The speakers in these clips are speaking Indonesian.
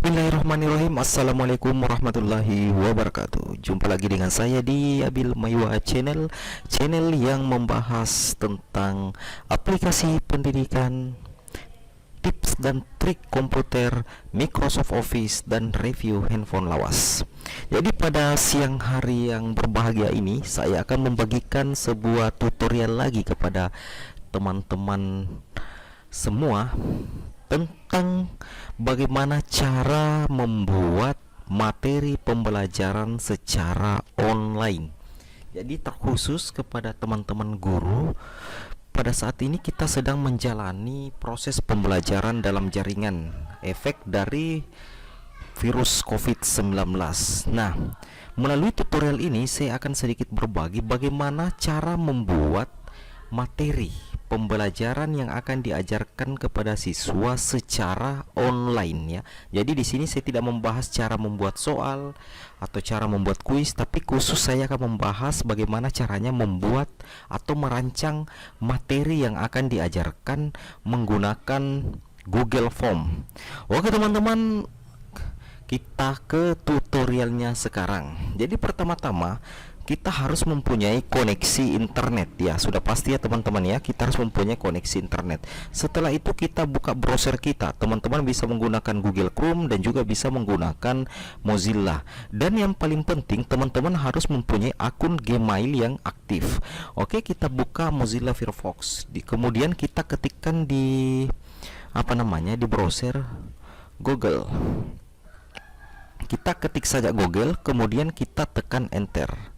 Bismillahirrahmanirrahim. Assalamualaikum warahmatullahi wabarakatuh. Jumpa lagi dengan saya di Abil Maywa Channel, channel yang membahas tentang aplikasi pendidikan, tips dan trik komputer, Microsoft Office, dan review handphone lawas. Jadi pada siang hari yang berbahagia ini, saya akan membagikan sebuah tutorial lagi kepada teman-teman semua tentang bagaimana cara membuat materi pembelajaran secara online. Jadi terkhusus kepada teman-teman guru, pada saat ini kita sedang menjalani proses pembelajaran dalam jaringan efek dari virus COVID-19. Nah, melalui tutorial ini saya akan sedikit berbagi bagaimana cara membuat materi pembelajaran yang akan diajarkan kepada siswa secara online ya. Jadi di sini saya tidak membahas cara membuat soal atau cara membuat kuis, tapi khusus saya akan membahas bagaimana caranya membuat atau merancang materi yang akan diajarkan menggunakan Google Form. Oke teman-teman, kita ke tutorialnya sekarang. Jadi pertama-tama kita harus mempunyai koneksi internet ya. Sudah pasti ya teman-teman ya, kita harus mempunyai koneksi internet. Setelah itu kita buka browser kita. Teman-teman bisa menggunakan Google Chrome dan juga bisa menggunakan Mozilla. Dan yang paling penting, teman-teman harus mempunyai akun Gmail yang aktif. Oke, kita buka Mozilla Firefox. Kemudian kita ketikkan di di browser Google. Kita ketik saja Google, kemudian kita tekan enter.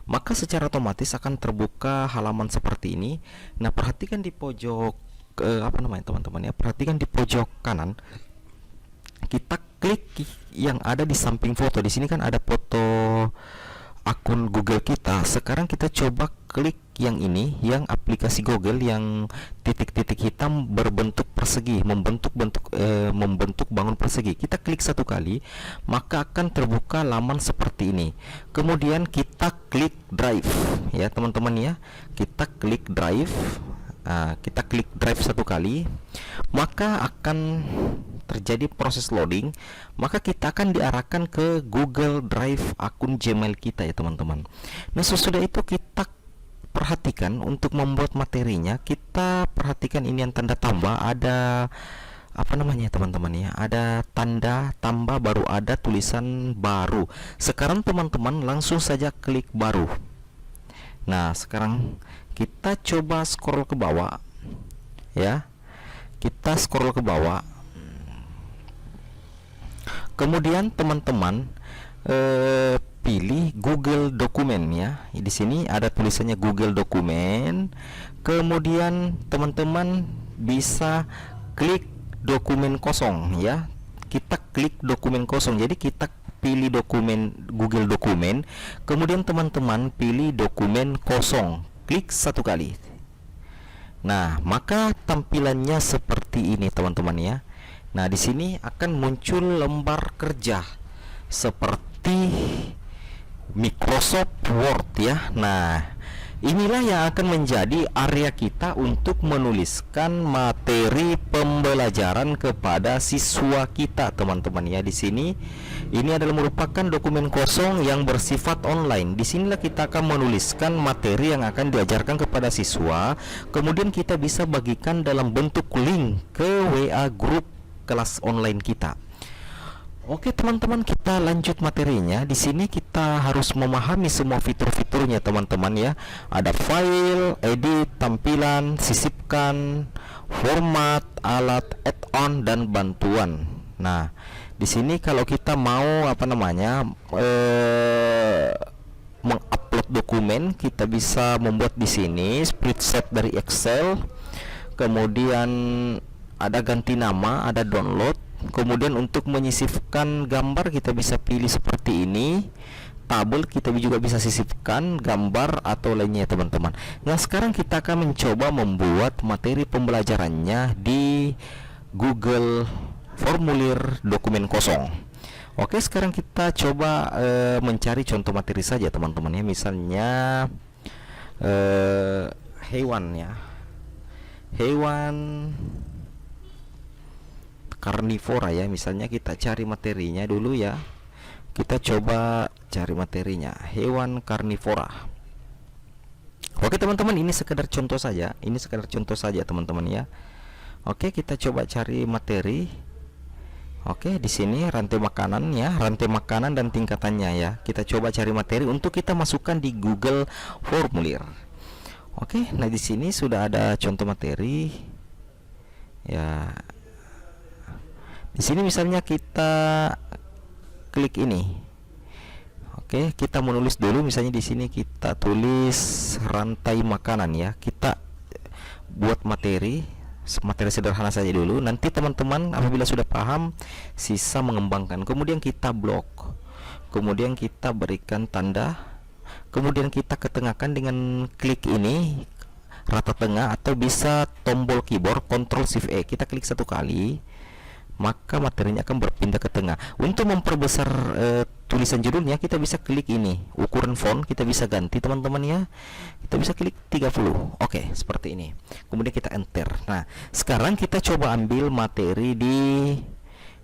Maka secara otomatis akan terbuka halaman seperti ini. Nah, perhatikan di pojok teman-teman ya, perhatikan di pojok kanan. Kita klik yang ada di samping foto. Di sini kan ada foto akun Google kita. Sekarang kita coba klik yang ini, yang aplikasi Google yang titik-titik hitam berbentuk persegi, membentuk bangun persegi. Kita klik satu kali, maka akan terbuka laman seperti ini. Kemudian kita klik drive ya teman-teman ya. Kita klik drive. Kita klik drive satu kali, maka akan terjadi proses loading. Maka kita akan diarahkan ke Google Drive akun Gmail kita ya teman-teman. Nah, sesudah itu kita perhatikan untuk membuat materinya. Kita perhatikan ini yang tanda tambah, ada teman-teman ya, ada tanda tambah, baru ada tulisan baru. Sekarang teman-teman langsung saja klik baru. Nah, sekarang kita coba scroll ke bawah ya. Kita scroll ke bawah. Kemudian teman-teman pilih Google Dokumen ya. Di sini ada tulisannya Google Dokumen. Kemudian teman-teman bisa klik dokumen kosong ya. Kita klik dokumen kosong. Jadi kita pilih dokumen Google Dokumen, kemudian teman-teman pilih dokumen kosong. Klik satu kali. Nah, maka tampilannya seperti ini teman-teman ya. Nah, di sini akan muncul lembar kerja seperti Microsoft Word ya. Nah, inilah yang akan menjadi area kita untuk menuliskan materi pembelajaran kepada siswa kita, teman-teman ya. Di sini ini adalah merupakan dokumen kosong yang bersifat online. Disinilah kita akan menuliskan materi yang akan diajarkan kepada siswa. Kemudian kita bisa bagikan dalam bentuk link ke WA grup kelas online kita. Oke teman-teman, kita lanjut materinya. Di sini kita harus memahami semua fitur-fiturnya teman-teman ya. Ada file, edit, tampilan, sisipkan, format, alat, add-on, dan bantuan. Nah, di sini kalau kita mau mengupload dokumen, kita bisa membuat di sini spreadsheet dari Excel. Kemudian ada ganti nama, ada download. Kemudian untuk menyisipkan gambar kita bisa pilih seperti ini. Tabel kita juga bisa sisipkan gambar atau lainnya teman-teman. Nah, sekarang kita akan mencoba membuat materi pembelajarannya di Google formulir dokumen kosong. Oke, sekarang kita coba mencari contoh materi saja teman-teman ya. Misalnya hewan ya. Hewan karnivora ya. Misalnya kita cari materinya dulu ya. Kita coba cari materinya, hewan karnivora. Oke teman-teman, ini sekedar contoh saja. Ini sekedar contoh saja teman-teman ya. Oke, kita coba cari materi. Oke, di sini rantai makanan ya, rantai makanan dan tingkatannya ya. Kita coba cari materi untuk kita masukkan di Google Formulir. Oke, nah di sini sudah ada contoh materi. Ya. Di sini misalnya kita klik ini. Oke, kita menulis dulu, misalnya di sini kita tulis rantai makanan ya. Kita buat materi sederhana saja dulu. Nanti teman-teman apabila sudah paham, sisa mengembangkan. Kemudian kita blok. Kemudian kita berikan tanda. Kemudian kita ketengahkan dengan klik ini rata tengah, atau bisa tombol keyboard Ctrl Shift E. Kita klik satu kali, maka materinya akan berpindah ke tengah. Untuk memperbesar tulisan judulnya, kita bisa klik ini, ukuran font kita bisa ganti teman-teman ya. Kita bisa klik 30. Oke, seperti ini. Kemudian kita enter. Nah, sekarang kita coba ambil materi di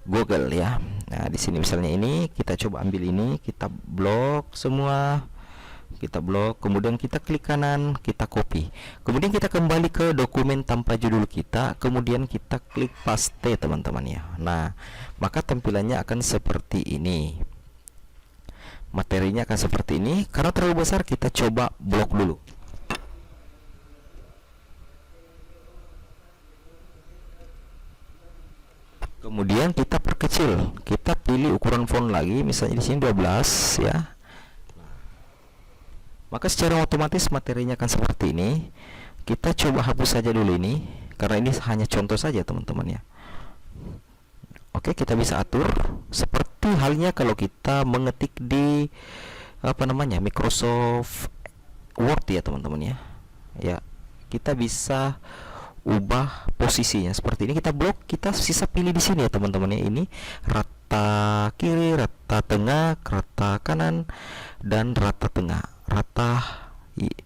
Google ya. Nah, di sini misalnya ini, kita coba ambil ini, kita blok semua. Kita blok, kemudian kita klik kanan, kita copy. Kemudian kita kembali ke dokumen tanpa judul kita, kemudian kita klik paste teman-teman ya. Nah, maka tampilannya akan seperti ini. Materinya akan seperti ini. Karena terlalu besar, kita coba blok dulu. Kemudian kita perkecil. Kita pilih ukuran font lagi, misalnya di sini 12 ya. Maka secara otomatis materinya akan seperti ini. Kita coba hapus saja dulu ini, karena ini hanya contoh saja teman-teman ya. Oke, kita bisa atur seperti halnya kalau kita mengetik di Microsoft Word ya teman-teman ya. Ya, kita bisa ubah posisinya seperti ini. Kita blok, kita sisa pilih di sini ya teman-teman ya. Ini rata kiri, rata tengah, rata kanan, dan rata tengah. Rata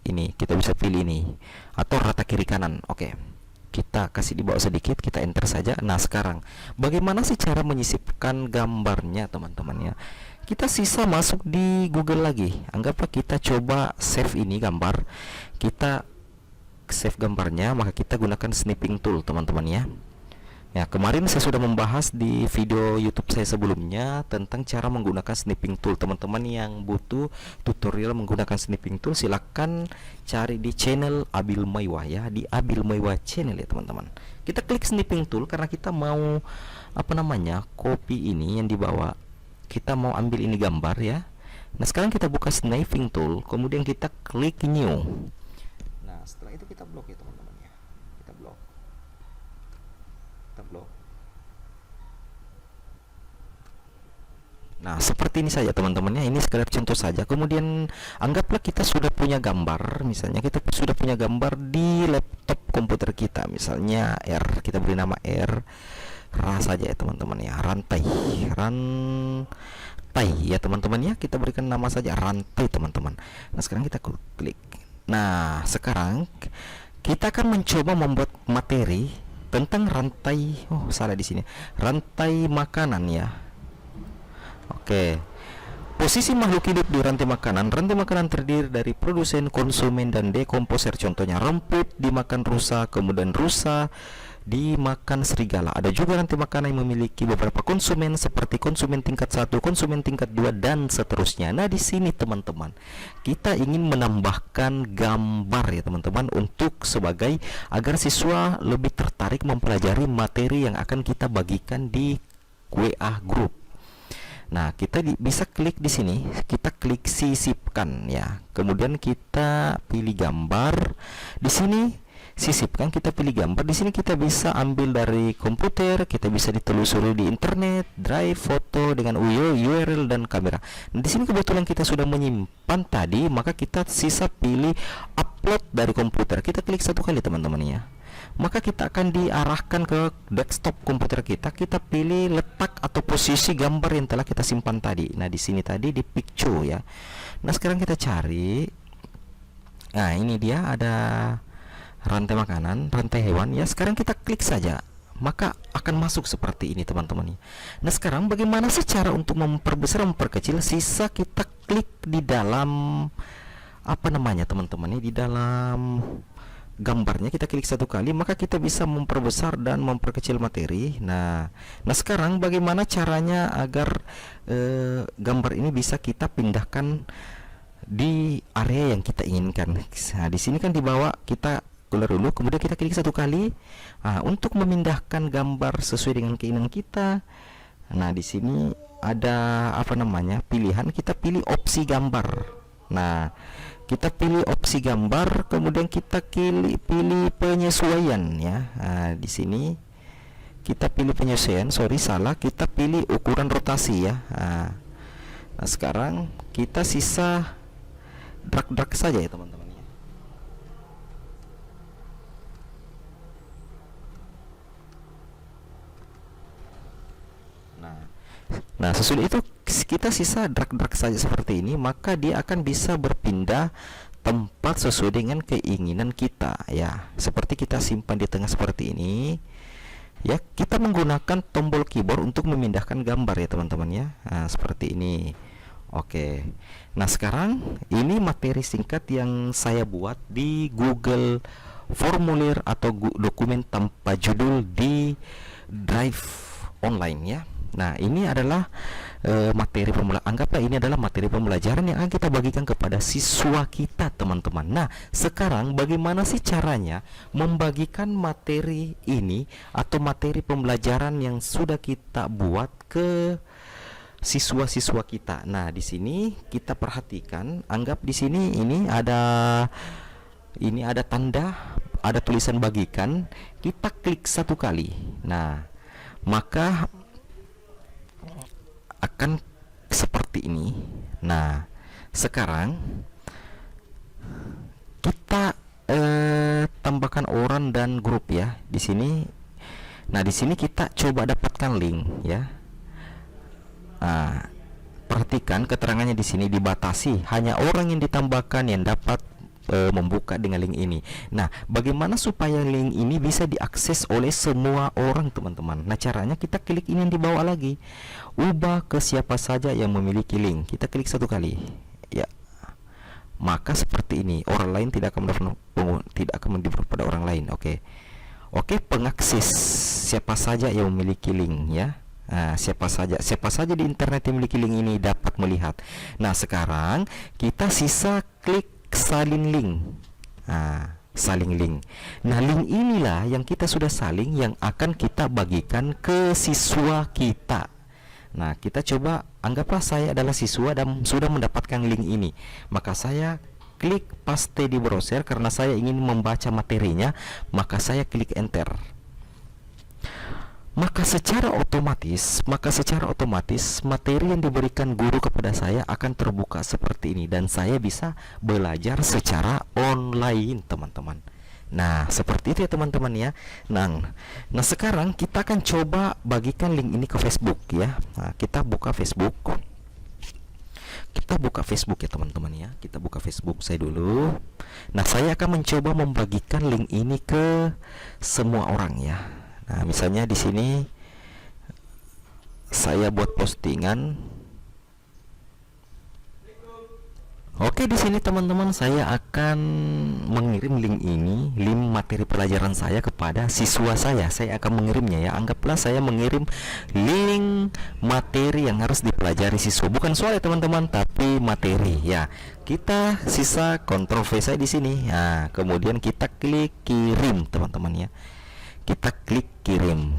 ini kita bisa pilih ini, atau rata kiri kanan. Oke, kita kasih di bawah sedikit, kita enter saja. Nah, sekarang bagaimana sih cara menyisipkan gambarnya teman-teman ya? Kita sisa masuk di Google lagi. Anggaplah kita coba save ini gambar. Kita save gambarnya, maka kita gunakan snipping tool teman-teman ya. Ya, kemarin saya sudah membahas di video YouTube saya sebelumnya tentang cara menggunakan snipping tool. Teman-teman yang butuh tutorial menggunakan snipping tool, silakan cari di channel Abil Maiwa ya, di Abil Maiwa channel ya teman-teman. Kita klik snipping tool karena kita mau copy ini yang dibawa. Kita mau ambil ini gambar ya. Nah, sekarang kita buka snipping tool, kemudian kita klik new. Nah, setelah itu kita blok ya teman-teman ya. Kita blok. Nah, seperti ini saja teman-teman ya. Ini sekedar contoh saja. Kemudian anggaplah kita sudah punya gambar. Misalnya kita sudah punya gambar di laptop komputer kita. Misalnya R, kita beri nama R saja ya teman-teman ya. Rantai ya teman-teman ya. Kita berikan nama saja rantai teman-teman. Nah, sekarang kita klik. Nah, sekarang kita akan mencoba membuat materi tentang rantai. Oh, salah di sini. Rantai makanan ya. Oke. Posisi makhluk hidup di rantai makanan. Rantai makanan terdiri dari produsen, konsumen, dan dekomposer. Contohnya rumput dimakan rusa, kemudian rusa dimakan serigala. Ada juga rantai makanan yang memiliki beberapa konsumen seperti konsumen tingkat 1, konsumen tingkat 2, dan seterusnya. Nah, di sini teman-teman, kita ingin menambahkan gambar ya teman-teman, untuk sebagai agar siswa lebih tertarik mempelajari materi yang akan kita bagikan di WA group. Nah, kita bisa klik di sini, kita klik sisipkan ya. Kemudian kita pilih gambar. Di sini sisipkan, kita pilih gambar. Di sini kita bisa ambil dari komputer, kita bisa ditelusuri di internet, drive, foto dengan URL dan kamera. Nah, di sini kebetulan kita sudah menyimpan tadi, maka kita sisa pilih upload dari komputer. Kita klik satu kali teman-teman ya. Maka kita akan diarahkan ke desktop komputer kita. Kita pilih letak atau posisi gambar yang telah kita simpan tadi. Nah, di sini tadi di picture ya. Nah, sekarang kita cari. Nah, ini dia ada rantai makanan, rantai hewan ya. Sekarang kita klik saja maka akan masuk seperti ini teman-teman. Nah sekarang bagaimana sih cara untuk memperbesar, memperkecil? Sisa kita klik di dalam apa namanya teman-teman, di dalam gambarnya kita klik satu kali, maka kita bisa memperbesar dan memperkecil materi. Nah sekarang bagaimana caranya agar gambar ini bisa kita pindahkan di area yang kita inginkan? Nah di sini kan di bawah kita keluar dulu, kemudian kita klik satu kali. Untuk memindahkan gambar sesuai dengan keinginan kita, nah di sini ada apa namanya pilihan, kita pilih opsi gambar. Nah kita pilih opsi gambar, kemudian kita pilih penyesuaian ya. Di sini kita pilih penyesuaian, kita pilih ukuran rotasi ya. Nah sekarang kita sisa drag saja ya teman-teman. Nah sesudah itu kita sisa drag saja seperti ini, maka dia akan bisa berpindah tempat sesuai dengan keinginan kita ya. Seperti kita simpan di tengah seperti ini ya, kita menggunakan tombol keyboard untuk memindahkan gambar ya teman-teman ya. Nah seperti ini. Oke, nah sekarang ini materi singkat yang saya buat di Google Formulir atau dokumen tanpa judul di Drive online ya. Nah ini adalah materi pembelajaran, anggaplah ini adalah materi pembelajaran yang akan kita bagikan kepada siswa kita teman-teman. Nah sekarang bagaimana sih caranya membagikan materi ini atau materi pembelajaran yang sudah kita buat ke siswa-siswa kita? Nah di sini kita perhatikan, anggap di sini ini ada tanda, ada tulisan bagikan, kita klik satu kali. Nah maka akan seperti ini. Nah sekarang kita tambahkan orang dan grup ya di sini. Nah di sini kita coba dapatkan link ya. Perhatikan keterangannya di sini dibatasi, hanya orang yang ditambahkan yang dapat membuka dengan link ini. Nah bagaimana supaya link ini bisa diakses oleh semua orang teman-teman? Nah caranya kita klik ini yang di bawah lagi, ubah ke siapa saja yang memiliki link. Kita klik satu kali ya, maka seperti ini, orang lain tidak akan mendefault pada orang lain. Oke, pengakses siapa saja yang memiliki link ya. Nah, siapa saja di internet yang memiliki link ini dapat melihat. Nah sekarang kita sisa klik salin link. Saling link. Nah link inilah yang kita sudah saling, yang akan kita bagikan ke siswa kita. Nah kita coba, anggaplah saya adalah siswa dan sudah mendapatkan link ini, maka saya klik paste di browser. Karena saya ingin membaca materinya, maka saya klik enter. Maka secara otomatis materi yang diberikan guru kepada saya akan terbuka seperti ini, dan saya bisa belajar secara online teman-teman. Nah seperti itu ya teman-teman ya. Nah sekarang kita akan coba bagikan link ini ke Facebook ya. Nah, kita buka Facebook ya teman-teman ya. Kita buka Facebook saya dulu. Nah saya akan mencoba membagikan link ini ke semua orang ya. Nah, misalnya di sini saya buat postingan. Oke, di sini teman-teman saya akan mengirim link ini, link materi pelajaran saya kepada siswa saya. Saya akan mengirimnya ya. Anggaplah saya mengirim link materi yang harus dipelajari siswa. Bukan soal ya teman-teman, tapi materi ya. Kita sisa Ctrl V saya di sini. Nah, kemudian kita klik kirim teman-teman ya. Kita klik kirim.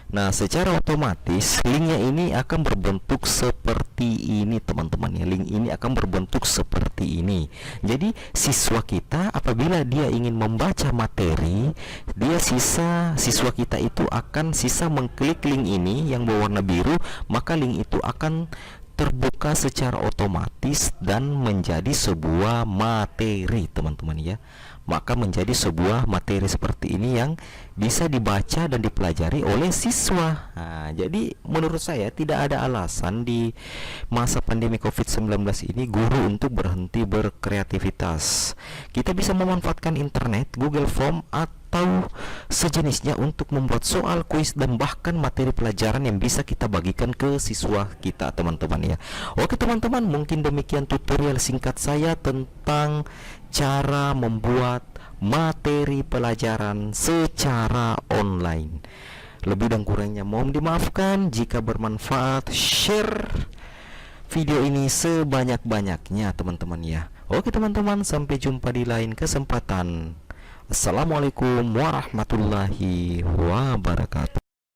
Nah secara otomatis linknya ini akan berbentuk seperti ini teman-teman ya. Link ini akan berbentuk seperti ini. Jadi siswa kita apabila dia ingin membaca materi, siswa kita itu akan sisa mengklik link ini yang berwarna biru, maka link itu akan terbuka secara otomatis dan menjadi sebuah materi teman-teman ya. Maka menjadi sebuah materi seperti ini yang bisa dibaca dan dipelajari oleh siswa. Nah, jadi menurut saya tidak ada alasan di masa pandemi COVID-19 ini guru untuk berhenti berkreativitas. Kita bisa memanfaatkan internet, Google Form, atau atau sejenisnya untuk membuat soal kuis dan bahkan materi pelajaran yang bisa kita bagikan ke siswa kita, teman-teman ya. Oke teman-teman, mungkin demikian tutorial singkat saya tentang cara membuat materi pelajaran secara online. Lebih dan kurangnya mohon dimaafkan. Jika bermanfaat, share video ini sebanyak-banyaknya teman-teman ya. Oke teman-teman, sampai jumpa di lain kesempatan. Assalamualaikum warahmatullahi wabarakatuh.